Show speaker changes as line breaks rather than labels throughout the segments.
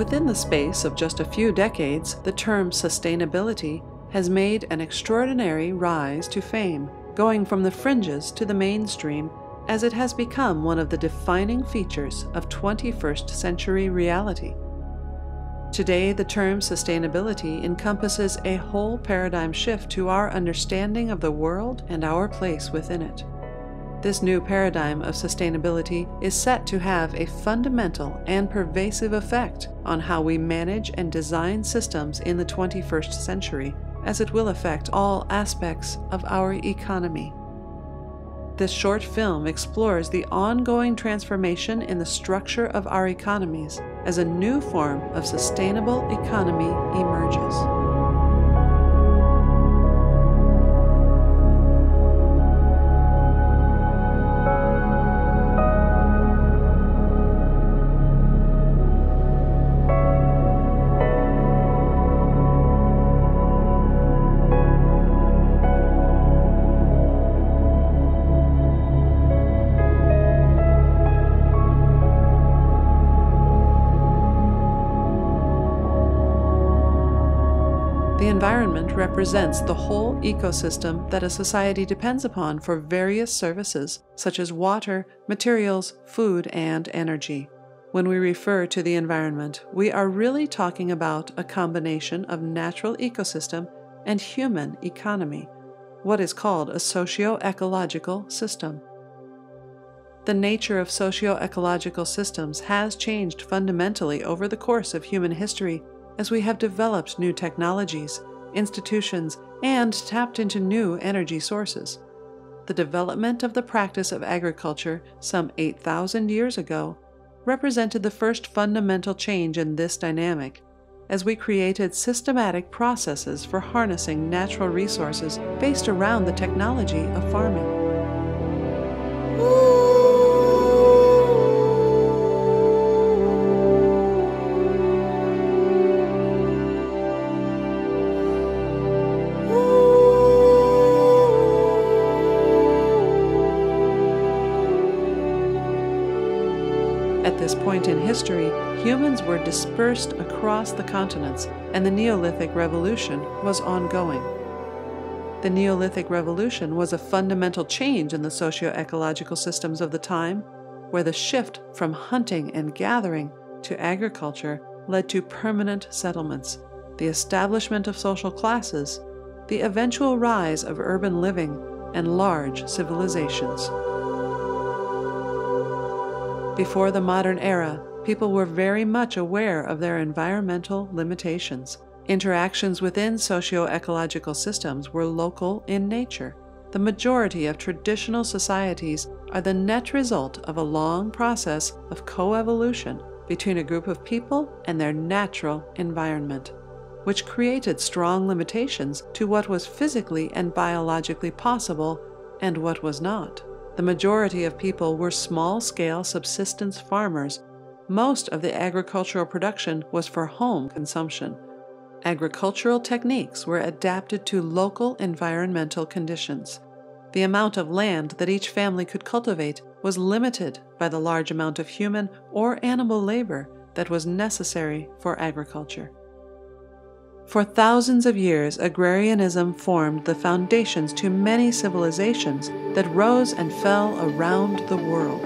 Within the space of just a few decades, the term sustainability has made an extraordinary rise to fame, going from the fringes to the mainstream, as it has become one of the defining features of 21st century reality. Today, the term sustainability encompasses a whole paradigm shift to our understanding of the world and our place within it. This new paradigm of sustainability is set to have a fundamental and pervasive effect on how we manage and design systems in the 21st century, as it will affect all aspects of our economy. This short film explores the ongoing transformation in the structure of our economies as a new form of sustainable economy emerges. The environment represents the whole ecosystem that a society depends upon for various services, such as water, materials, food, and energy. When we refer to the environment, we are really talking about a combination of natural ecosystem and human economy, what is called a socio-ecological system. The nature of socio-ecological systems has changed fundamentally over the course of human history, as we have developed new technologies, institutions, and tapped into new energy sources. The development of the practice of agriculture some 8,000 years ago represented the first fundamental change in this dynamic, as we created systematic processes for harnessing natural resources based around the technology of farming. At this point in history, humans were dispersed across the continents, and the Neolithic Revolution was ongoing. The Neolithic Revolution was a fundamental change in the socio-ecological systems of the time, where the shift from hunting and gathering to agriculture led to permanent settlements, the establishment of social classes, the eventual rise of urban living, and large civilizations. Before the modern era, people were very much aware of their environmental limitations. Interactions within socio-ecological systems were local in nature. The majority of traditional societies are the net result of a long process of coevolution between a group of people and their natural environment, which created strong limitations to what was physically and biologically possible and what was not. The majority of people were small-scale subsistence farmers. Most of the agricultural production was for home consumption. Agricultural techniques were adapted to local environmental conditions. The amount of land that each family could cultivate was limited by the large amount of human or animal labor that was necessary for agriculture. For thousands of years, agrarianism formed the foundations to many civilizations that rose and fell around the world.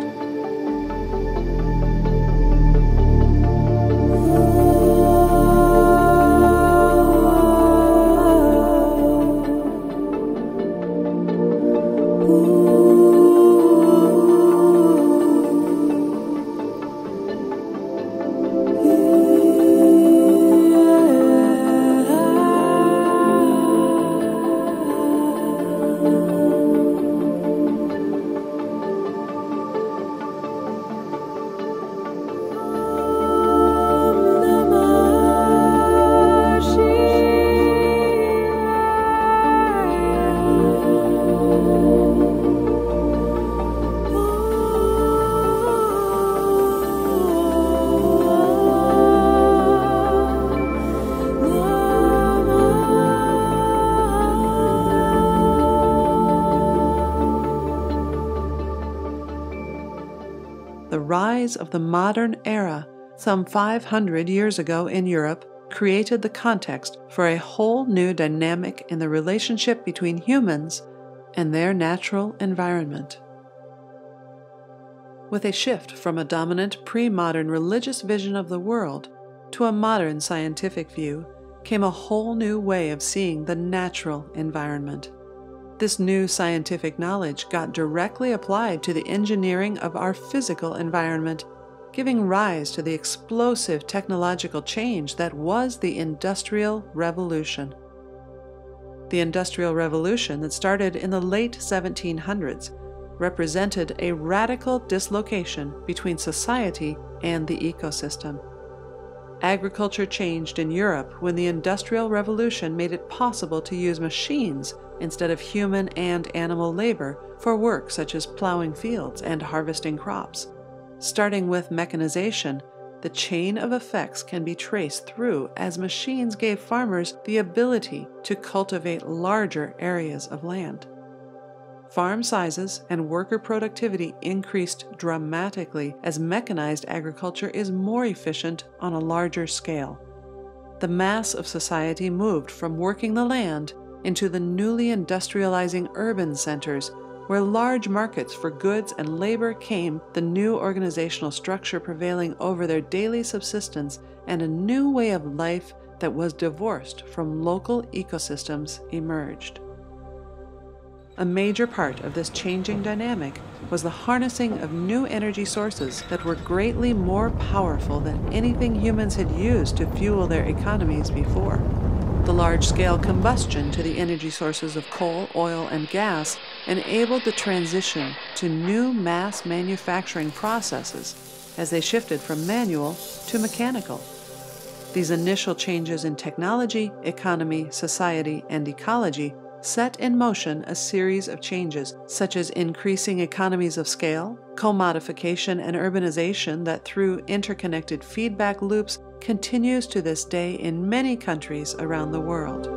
The rise of the modern era some 500 years ago in Europe, created the context for a whole new dynamic in the relationship between humans and their natural environment. With a shift from a dominant pre-modern religious vision of the world to a modern scientific view came a whole new way of seeing the natural environment. This new scientific knowledge got directly applied to the engineering of our physical environment, giving rise to the explosive technological change that was the Industrial Revolution. The Industrial Revolution that started in the late 1700s represented a radical dislocation between society and the ecosystem. Agriculture changed in Europe when the Industrial Revolution made it possible to use machines instead of human and animal labor for work such as plowing fields and harvesting crops. Starting with mechanization, the chain of effects can be traced through as machines gave farmers the ability to cultivate larger areas of land. Farm sizes and worker productivity increased dramatically as mechanized agriculture is more efficient on a larger scale. The mass of society moved from working the land into the newly industrializing urban centers, where large markets for goods and labor came, the new organizational structure prevailing over their daily subsistence, and a new way of life that was divorced from local ecosystems emerged. A major part of this changing dynamic was the harnessing of new energy sources that were greatly more powerful than anything humans had used to fuel their economies before. The large-scale combustion to the energy sources of coal, oil, and gas enabled the transition to new mass manufacturing processes as they shifted from manual to mechanical. These initial changes in technology, economy, society, and ecology set in motion a series of changes, such as increasing economies of scale, commodification, and urbanization that through interconnected feedback loops continues to this day in many countries around the world.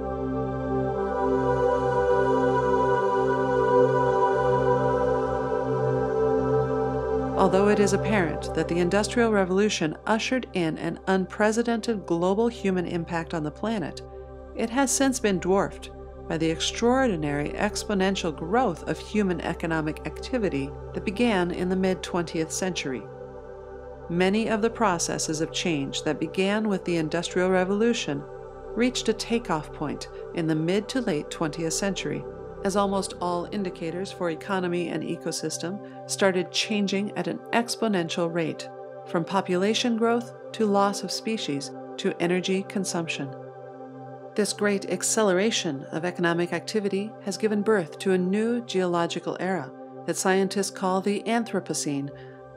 Although it is apparent that the Industrial Revolution ushered in an unprecedented global human impact on the planet, it has since been dwarfed by the extraordinary exponential growth of human economic activity that began in the mid-20th century. Many of the processes of change that began with the Industrial Revolution reached a takeoff point in the mid to late 20th century, as almost all indicators for economy and ecosystem started changing at an exponential rate, from population growth to loss of species to energy consumption. This great acceleration of economic activity has given birth to a new geological era that scientists call the Anthropocene,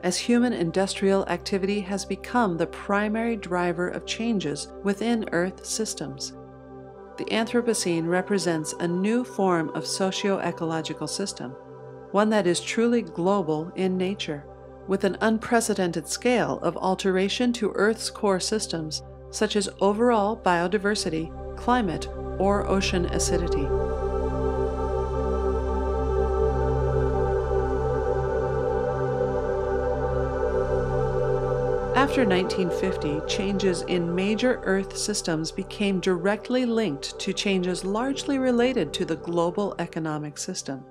as human industrial activity has become the primary driver of changes within Earth systems. The Anthropocene represents a new form of socio-ecological system, one that is truly global in nature, with an unprecedented scale of alteration to Earth's core systems, such as overall biodiversity, climate, or ocean acidity. After 1950, changes in major Earth systems became directly linked to changes largely related to the global economic system.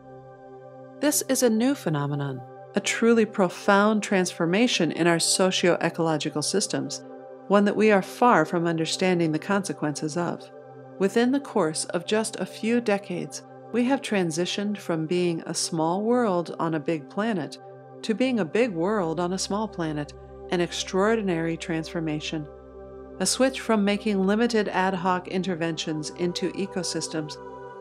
This is a new phenomenon, a truly profound transformation in our socio-ecological systems, one that we are far from understanding the consequences of. Within the course of just a few decades, we have transitioned from being a small world on a big planet to being a big world on a small planet, an extraordinary transformation. A switch from making limited ad hoc interventions into ecosystems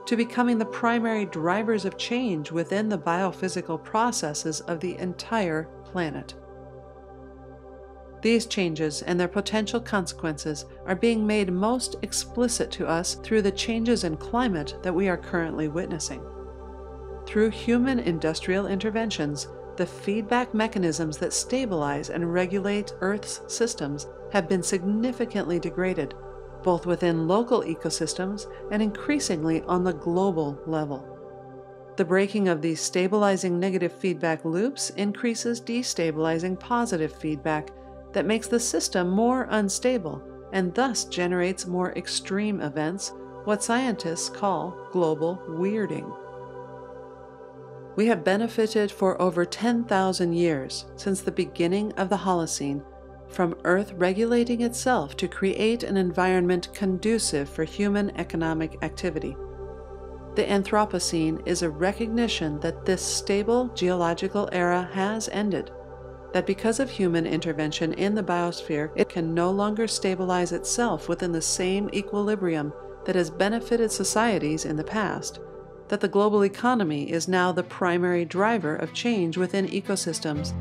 to becoming the primary drivers of change within the biophysical processes of the entire planet. These changes and their potential consequences are being made most explicit to us through the changes in climate that we are currently witnessing. Through human industrial interventions, the feedback mechanisms that stabilize and regulate Earth's systems have been significantly degraded, both within local ecosystems and increasingly on the global level. The breaking of these stabilizing negative feedback loops increases destabilizing positive feedback, that makes the system more unstable and thus generates more extreme events, what scientists call global weirding. We have benefited for over 10,000 years, since the beginning of the Holocene, from Earth regulating itself to create an environment conducive for human economic activity. The Anthropocene is a recognition that this stable geological era has ended, that because of human intervention in the biosphere, it can no longer stabilize itself within the same equilibrium that has benefited societies in the past, that the global economy is now the primary driver of change within ecosystems.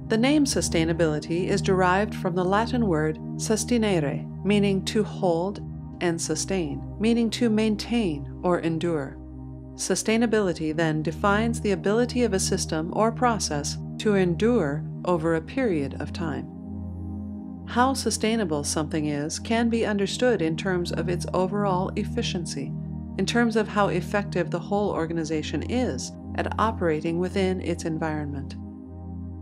The name sustainability is derived from the Latin word sustinere, meaning to hold, and sustain, meaning to maintain or endure. Sustainability then defines the ability of a system or process to endure over a period of time. How sustainable something is can be understood in terms of its overall efficiency, in terms of how effective the whole organization is at operating within its environment.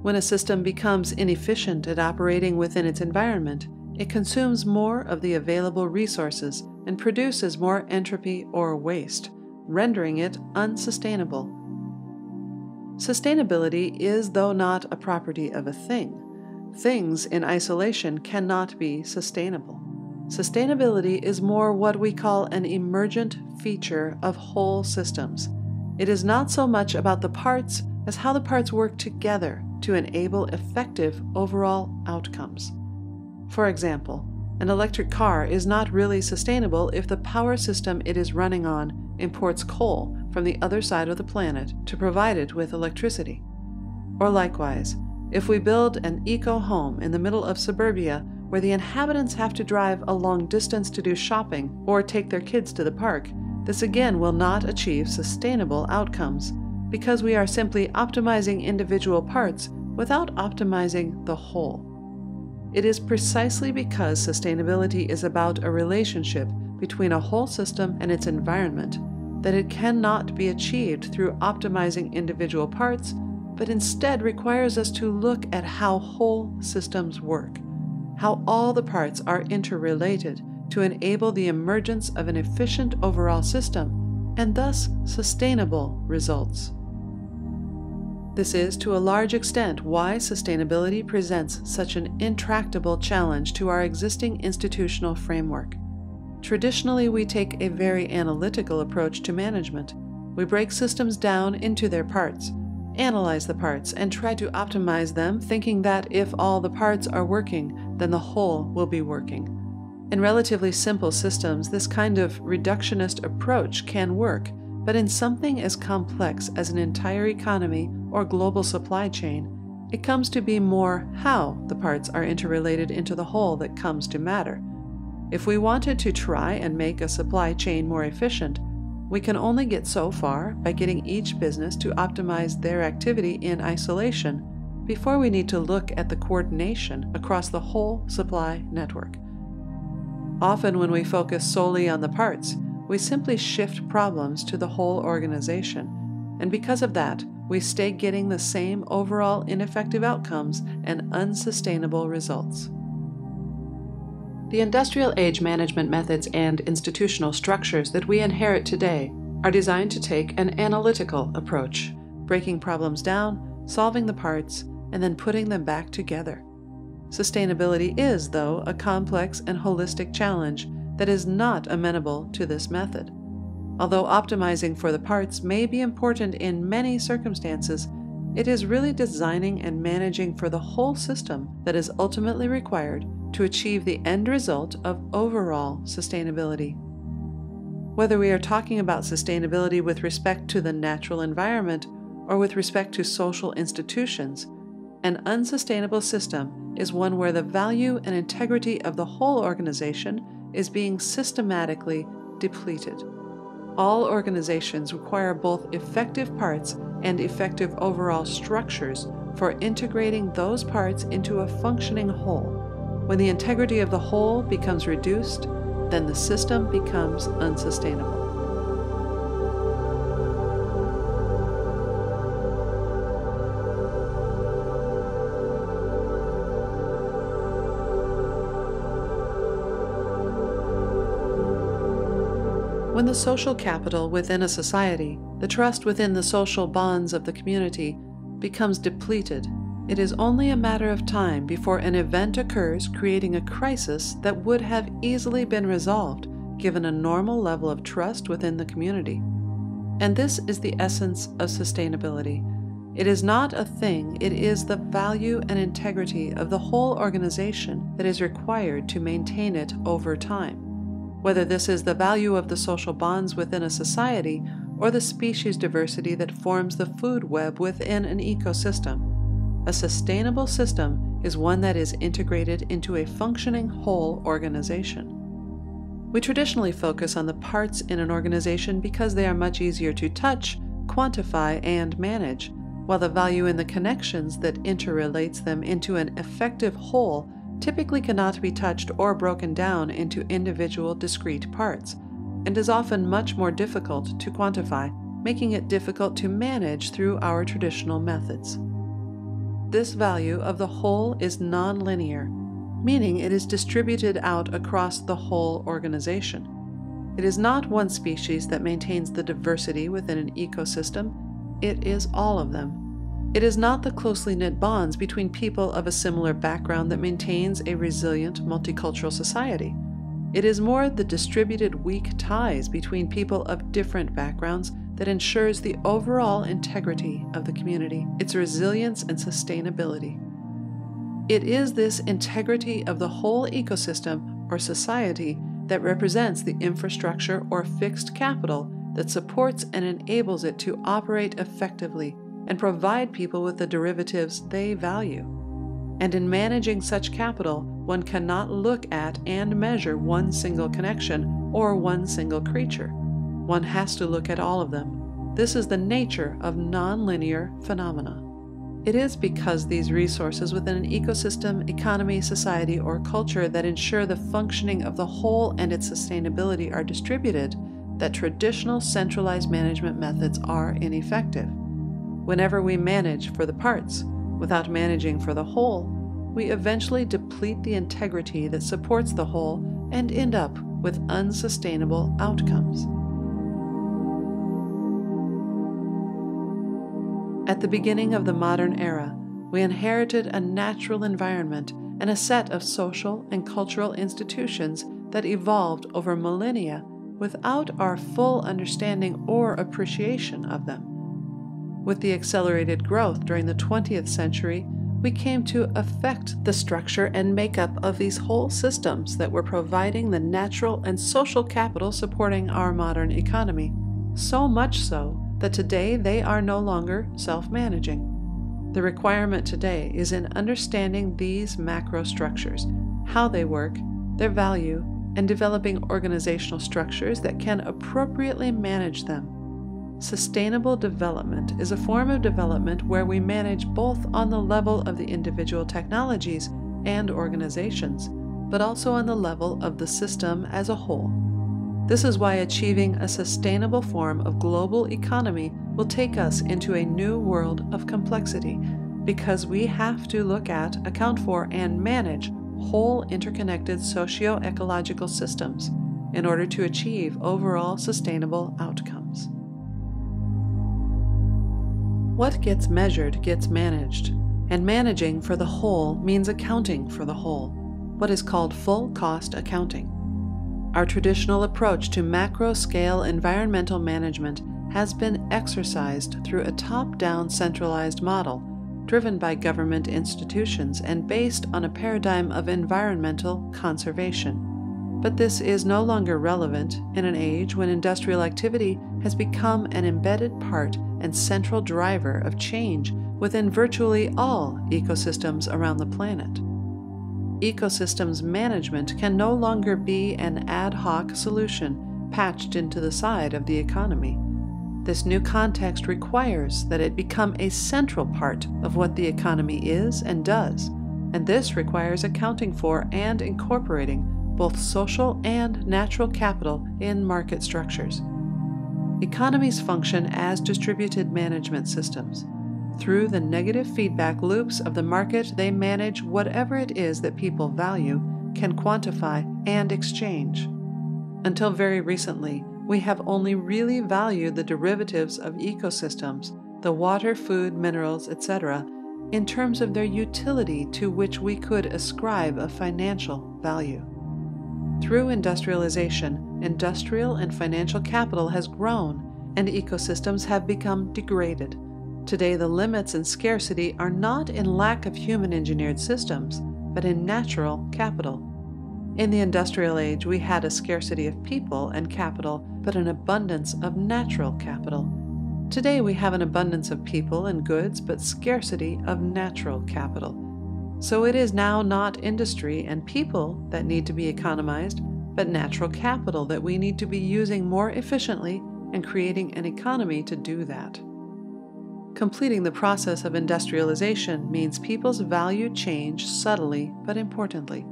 When a system becomes inefficient at operating within its environment, it consumes more of the available resources and produces more entropy or waste, rendering it unsustainable. Sustainability is, though not a property of a thing. Things in isolation cannot be sustainable. Sustainability is more what we call an emergent feature of whole systems. It is not so much about the parts as how the parts work together to enable effective overall outcomes. For example, an electric car is not really sustainable if the power system it is running on imports coal from the other side of the planet to provide it with electricity. Or likewise, if we build an eco-home in the middle of suburbia where the inhabitants have to drive a long distance to do shopping or take their kids to the park, this again will not achieve sustainable outcomes, because we are simply optimizing individual parts without optimizing the whole. It is precisely because sustainability is about a relationship between a whole system and its environment that it cannot be achieved through optimizing individual parts, but instead requires us to look at how whole systems work, how all the parts are interrelated to enable the emergence of an efficient overall system, and thus sustainable results. This is to a large extent why sustainability presents such an intractable challenge to our existing institutional framework. Traditionally, we take a very analytical approach to management. We break systems down into their parts, analyze the parts, and try to optimize them, thinking that if all the parts are working, then the whole will be working. In relatively simple systems, this kind of reductionist approach can work, but in something as complex as an entire economy or global supply chain, it comes to be more how the parts are interrelated into the whole that comes to matter. If we wanted to try and make a supply chain more efficient, we can only get so far by getting each business to optimize their activity in isolation before we need to look at the coordination across the whole supply network. Often when we focus solely on the parts, we simply shift problems to the whole organization, and because of that, we stay getting the same overall ineffective outcomes and unsustainable results. The industrial age management methods and institutional structures that we inherit today are designed to take an analytical approach, breaking problems down, solving the parts, and then putting them back together. Sustainability is, though, a complex and holistic challenge that is not amenable to this method. Although optimizing for the parts may be important in many circumstances, it is really designing and managing for the whole system that is ultimately required to achieve the end result of overall sustainability. Whether we are talking about sustainability with respect to the natural environment or with respect to social institutions, an unsustainable system is one where the value and integrity of the whole organization is being systematically depleted. All organizations require both effective parts and effective overall structures for integrating those parts into a functioning whole. When the integrity of the whole becomes reduced, then the system becomes unsustainable. When the social capital within a society, the trust within the social bonds of the community, becomes depleted, it is only a matter of time before an event occurs creating a crisis that would have easily been resolved given a normal level of trust within the community. And this is the essence of sustainability. It is not a thing, it is the value and integrity of the whole organization that is required to maintain it over time. Whether this is the value of the social bonds within a society or the species diversity that forms the food web within an ecosystem, a sustainable system is one that is integrated into a functioning whole organization. We traditionally focus on the parts in an organization because they are much easier to touch, quantify, and manage, while the value in the connections that interrelates them into an effective whole typically cannot be touched or broken down into individual discrete parts, and is often much more difficult to quantify, making it difficult to manage through our traditional methods. This value of the whole is nonlinear, meaning it is distributed out across the whole organization. It is not one species that maintains the diversity within an ecosystem, it is all of them. It is not the closely knit bonds between people of a similar background that maintains a resilient multicultural society. It is more the distributed weak ties between people of different backgrounds that ensures the overall integrity of the community, its resilience and sustainability. It is this integrity of the whole ecosystem or society that represents the infrastructure or fixed capital that supports and enables it to operate effectively and provide people with the derivatives they value. And in managing such capital, one cannot look at and measure one single connection or one single creature. One has to look at all of them. This is the nature of nonlinear phenomena. It is because these resources within an ecosystem, economy, society, or culture that ensure the functioning of the whole and its sustainability are distributed that traditional centralized management methods are ineffective. Whenever we manage for the parts without managing for the whole, we eventually deplete the integrity that supports the whole and end up with unsustainable outcomes. At the beginning of the modern era, we inherited a natural environment and a set of social and cultural institutions that evolved over millennia without our full understanding or appreciation of them. With the accelerated growth during the 20th century, we came to affect the structure and makeup of these whole systems that were providing the natural and social capital supporting our modern economy, so much so that today they are no longer self-managing. The requirement today is in understanding these macro structures, how they work, their value, and developing organizational structures that can appropriately manage them. Sustainable development is a form of development where we manage both on the level of the individual technologies and organizations, but also on the level of the system as a whole. This is why achieving a sustainable form of global economy will take us into a new world of complexity, because we have to look at, account for, and manage whole interconnected socio-ecological systems in order to achieve overall sustainable outcomes. What gets measured gets managed, and managing for the whole means accounting for the whole, what is called full cost accounting. Our traditional approach to macro-scale environmental management has been exercised through a top-down centralized model, driven by government institutions and based on a paradigm of environmental conservation. But this is no longer relevant in an age when industrial activity has become an embedded part and central driver of change within virtually all ecosystems around the planet. Ecosystems management can no longer be an ad hoc solution patched into the side of the economy. This new context requires that it become a central part of what the economy is and does, and this requires accounting for and incorporating both social and natural capital in market structures. Economies function as distributed management systems. Through the negative feedback loops of the market, they manage whatever it is that people value, can quantify, and exchange. Until very recently, we have only really valued the derivatives of ecosystems, the water, food, minerals, etc., in terms of their utility to which we could ascribe a financial value. Through industrialization, industrial and financial capital has grown, and ecosystems have become degraded. Today, the limits and scarcity are not in lack of human-engineered systems, but in natural capital. In the industrial age, we had a scarcity of people and capital, but an abundance of natural capital. Today, we have an abundance of people and goods, but scarcity of natural capital. So it is now not industry and people that need to be economized, but natural capital that we need to be using more efficiently and creating an economy to do that. Completing the process of industrialization means people's value change subtly but importantly.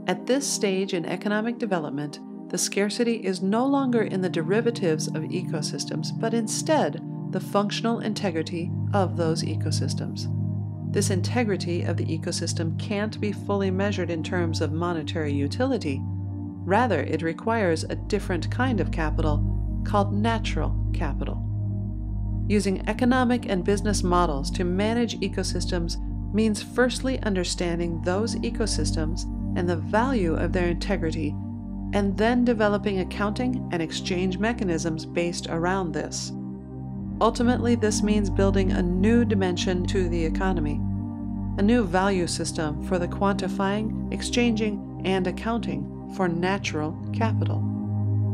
At this stage in economic development, the scarcity is no longer in the derivatives of ecosystems, but instead the functional integrity of those ecosystems. This integrity of the ecosystem can't be fully measured in terms of monetary utility. Rather, it requires a different kind of capital called natural capital. Using economic and business models to manage ecosystems means firstly understanding those ecosystems and the value of their integrity, and then developing accounting and exchange mechanisms based around this. Ultimately, this means building a new dimension to the economy, a new value system for the quantifying, exchanging, and accounting for natural capital.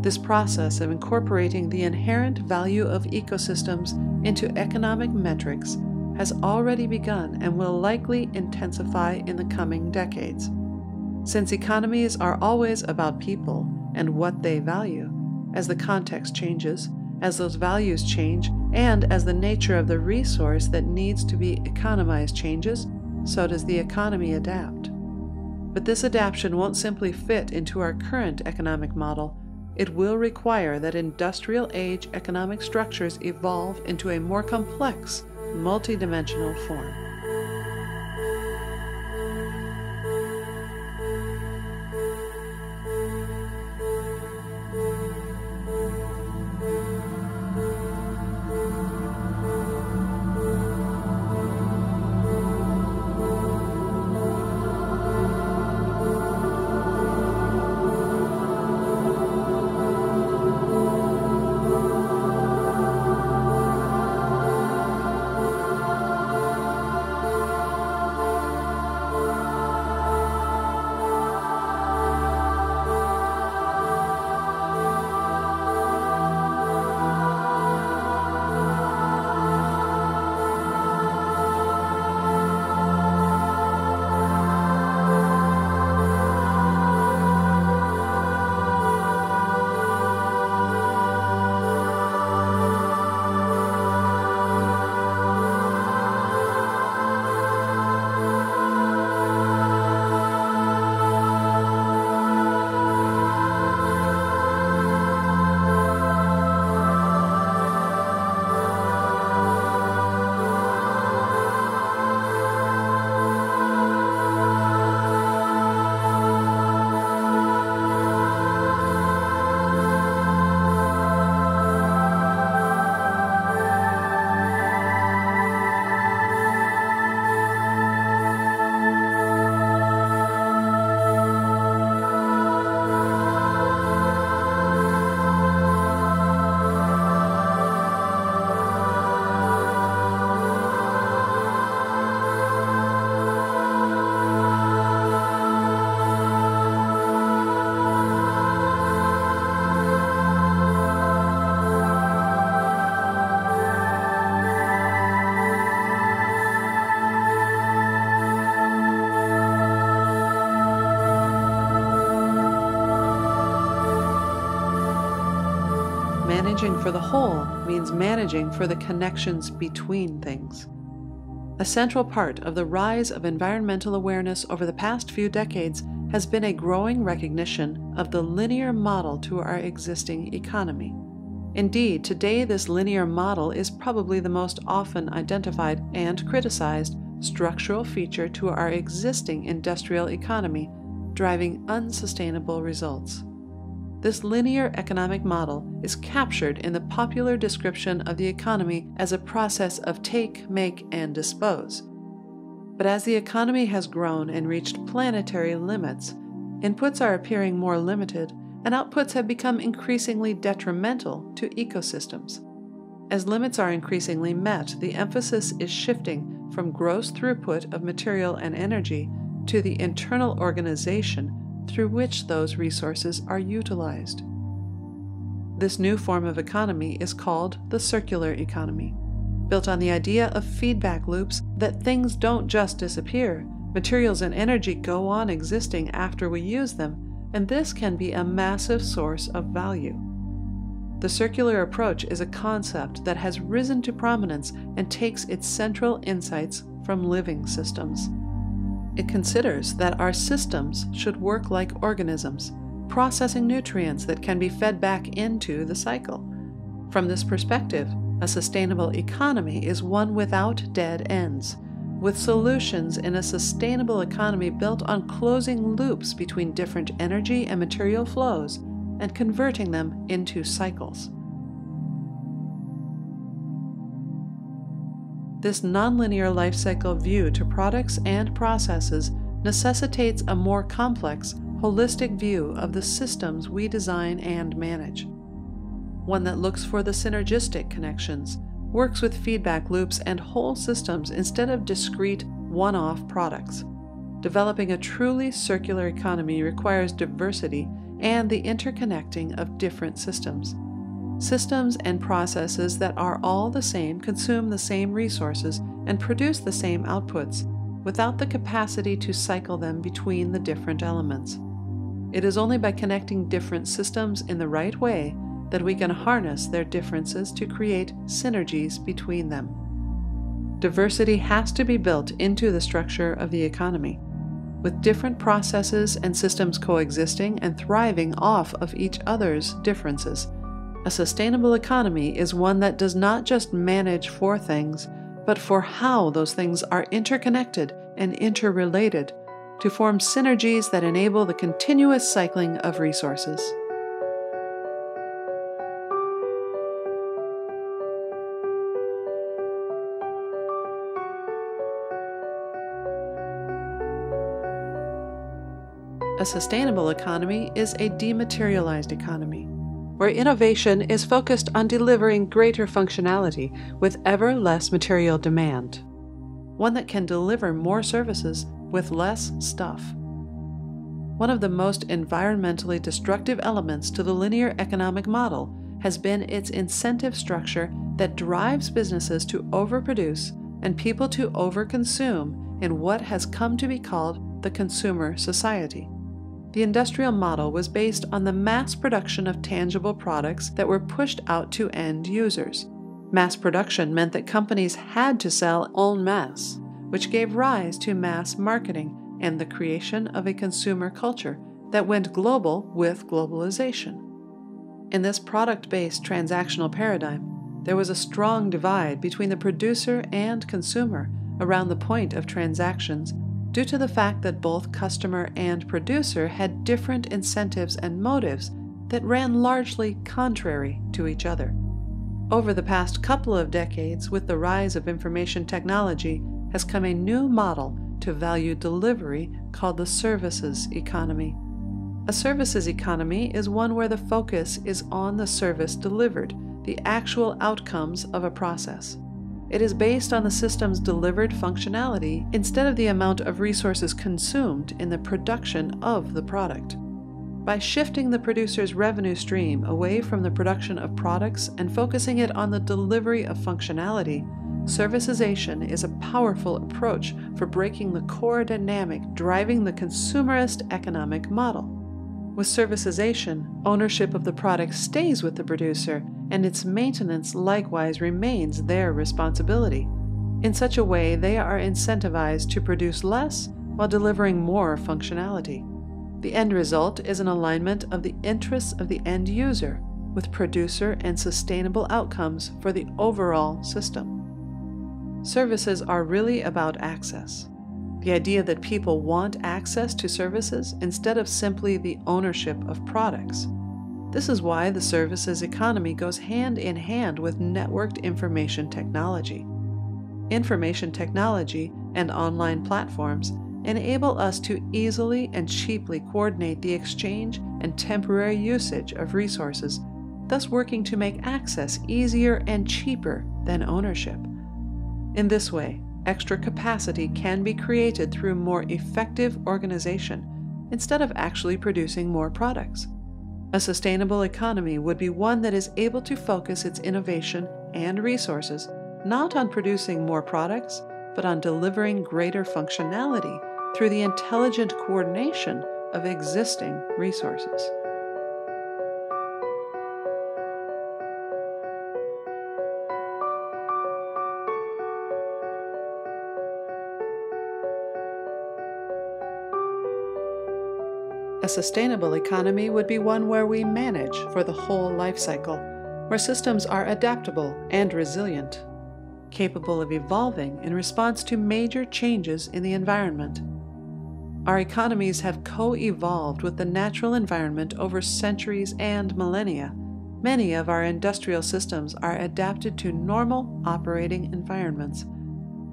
This process of incorporating the inherent value of ecosystems into economic metrics has already begun and will likely intensify in the coming decades. Since economies are always about people and what they value, as the context changes, as those values change, And as the nature of the resource that needs to be economized changes, so does the economy adapt. But this adaptation won't simply fit into our current economic model. It will require that industrial age economic structures evolve into a more complex, multidimensional form. Managing for the whole means managing for the connections between things. A central part of the rise of environmental awareness over the past few decades has been a growing recognition of the linear model to our existing economy. Indeed, today this linear model is probably the most often identified and criticized structural feature to our existing industrial economy, driving unsustainable results. This linear economic model is captured in the popular description of the economy as a process of take, make, and dispose. But as the economy has grown and reached planetary limits, inputs are appearing more limited, and outputs have become increasingly detrimental to ecosystems. As limits are increasingly met, the emphasis is shifting from gross throughput of material and energy to the internal organization through which those resources are utilized. This new form of economy is called the circular economy, built on the idea of feedback loops that things don't just disappear. Materials and energy go on existing after we use them, and this can be a massive source of value. The circular approach is a concept that has risen to prominence and takes its central insights from living systems. It considers that our systems should work like organisms, processing nutrients that can be fed back into the cycle. From this perspective, a sustainable economy is one without dead ends, with solutions in a sustainable economy built on closing loops between different energy and material flows and converting them into cycles. This nonlinear life cycle view to products and processes necessitates a more complex, holistic view of the systems we design and manage. One that looks for the synergistic connections, works with feedback loops and whole systems instead of discrete, one-off products. Developing a truly circular economy requires diversity and the interconnecting of different systems. Systems and processes that are all the same consume the same resources and produce the same outputs, without the capacity to cycle them between the different elements. It is only by connecting different systems in the right way that we can harness their differences to create synergies between them. Diversity has to be built into the structure of the economy, with different processes and systems coexisting and thriving off of each other's differences. A sustainable economy is one that does not just manage for things, but for how those things are interconnected and interrelated to form synergies that enable the continuous cycling of resources. A sustainable economy is a dematerialized economy, where innovation is focused on delivering greater functionality with ever less material demand, one that can deliver more services with less stuff. One of the most environmentally destructive elements to the linear economic model has been its incentive structure that drives businesses to overproduce and people to overconsume in what has come to be called the consumer society. The industrial model was based on the mass production of tangible products that were pushed out to end users. Mass production meant that companies had to sell en masse, which gave rise to mass marketing and the creation of a consumer culture that went global with globalization. In this product-based transactional paradigm, there was a strong divide between the producer and consumer around the point of transactions due to the fact that both customer and producer had different incentives and motives that ran largely contrary to each other. Over the past couple of decades, with the rise of information technology, has come a new model to value delivery called the services economy. A services economy is one where the focus is on the service delivered, the actual outcomes of a process. It is based on the system's delivered functionality instead of the amount of resources consumed in the production of the product. By shifting the producer's revenue stream away from the production of products and focusing it on the delivery of functionality, servicization is a powerful approach for breaking the core dynamic driving the consumerist economic model. With servicization, ownership of the product stays with the producer, and its maintenance likewise remains their responsibility. In such a way, they are incentivized to produce less while delivering more functionality. The end result is an alignment of the interests of the end user with producer and sustainable outcomes for the overall system. Services are really about access. The idea that people want access to services instead of simply the ownership of products. This is why the services economy goes hand in hand with networked information technology. Information technology and online platforms enable us to easily and cheaply coordinate the exchange and temporary usage of resources, thus working to make access easier and cheaper than ownership. In this way, extra capacity can be created through more effective organization instead of actually producing more products. A sustainable economy would be one that is able to focus its innovation and resources not on producing more products, but on delivering greater functionality through the intelligent coordination of existing resources. A sustainable economy would be one where we manage for the whole life cycle, where systems are adaptable and resilient, capable of evolving in response to major changes in the environment. Our economies have co-evolved with the natural environment over centuries and millennia. Many of our industrial systems are adapted to normal operating environments,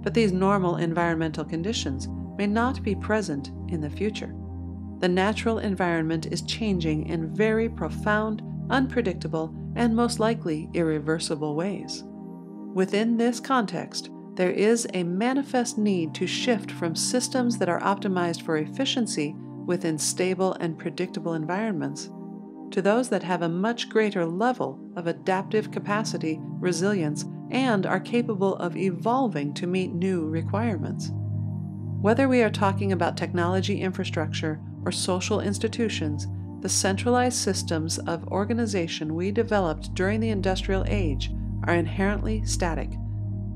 but these normal environmental conditions may not be present in the future. The natural environment is changing in very profound, unpredictable, and most likely irreversible ways. Within this context, there is a manifest need to shift from systems that are optimized for efficiency within stable and predictable environments to those that have a much greater level of adaptive capacity, resilience, and are capable of evolving to meet new requirements. Whether we are talking about technology infrastructure or social institutions, The centralized systems of organization we developed during the Industrial Age are inherently static.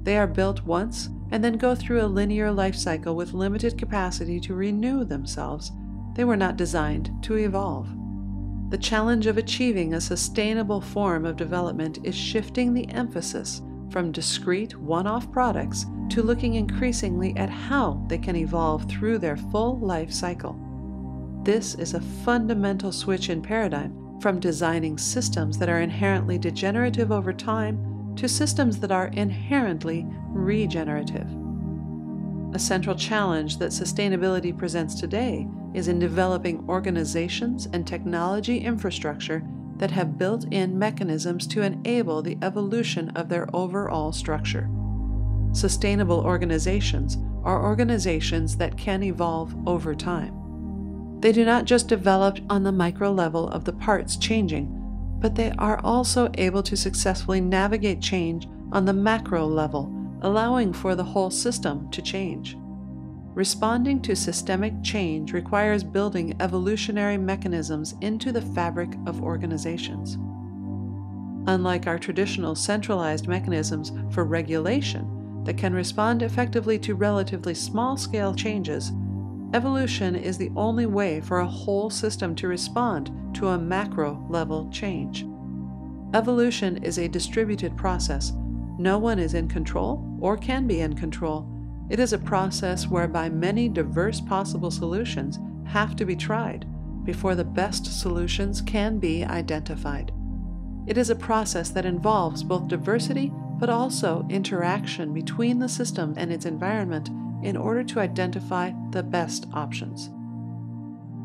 They are built once and then go through a linear life cycle with limited capacity to renew themselves. They were not designed to evolve. The challenge of achieving a sustainable form of development is shifting the emphasis from discrete, one-off products to looking increasingly at how they can evolve through their full life cycle. This is a fundamental switch in paradigm from designing systems that are inherently degenerative over time to systems that are inherently regenerative. A central challenge that sustainability presents today is in developing organizations and technology infrastructure that have built-in mechanisms to enable the evolution of their overall structure. Sustainable organizations are organizations that can evolve over time. They do not just develop on the micro level of the parts changing, but they are also able to successfully navigate change on the macro level, allowing for the whole system to change. Responding to systemic change requires building evolutionary mechanisms into the fabric of organizations. Unlike our traditional centralized mechanisms for regulation that can respond effectively to relatively small-scale changes, evolution is the only way for a whole system to respond to a macro-level change. Evolution is a distributed process. No one is in control or can be in control. It is a process whereby many diverse possible solutions have to be tried before the best solutions can be identified. It is a process that involves both diversity but also interaction between the system and its environment in order to identify the best options.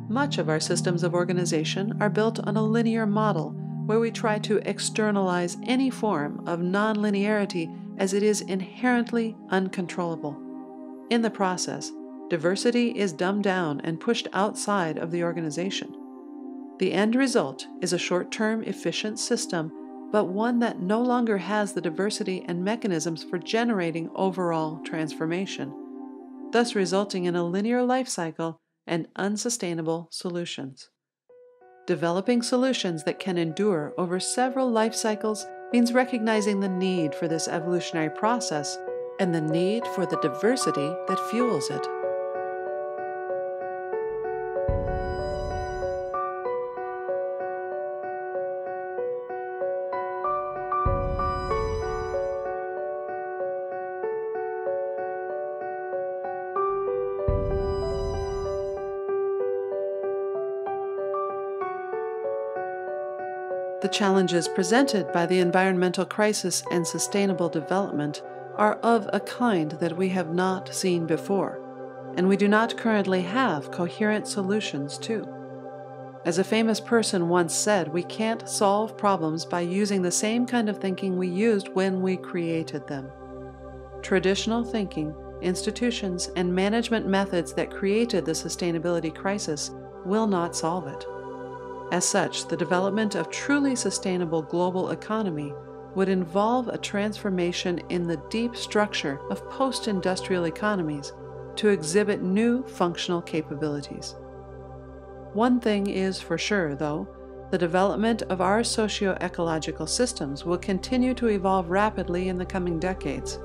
Much of our systems of organization are built on a linear model where we try to externalize any form of nonlinearity as it is inherently uncontrollable. In the process, diversity is dumbed down and pushed outside of the organization. The end result is a short-term efficient system, but one that no longer has the diversity and mechanisms for generating overall transformation, thus resulting in a linear life cycle and unsustainable solutions. Developing solutions that can endure over several life cycles means recognizing the need for this evolutionary process and the need for the diversity that fuels it. The challenges presented by the environmental crisis and sustainable development are of a kind that we have not seen before, and we do not currently have coherent solutions to. As a famous person once said, we can't solve problems by using the same kind of thinking we used when we created them. Traditional thinking, institutions, and management methods that created the sustainability crisis will not solve it. As such, the development of truly sustainable global economy would involve a transformation in the deep structure of post-industrial economies to exhibit new functional capabilities. One thing is for sure, though, the development of our socio-ecological systems will continue to evolve rapidly in the coming decades.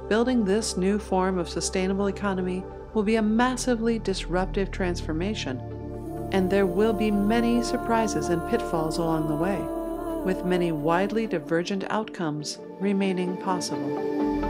Building this new form of sustainable economy will be a massively disruptive transformation, and there will be many surprises and pitfalls along the way, with many widely divergent outcomes remaining possible.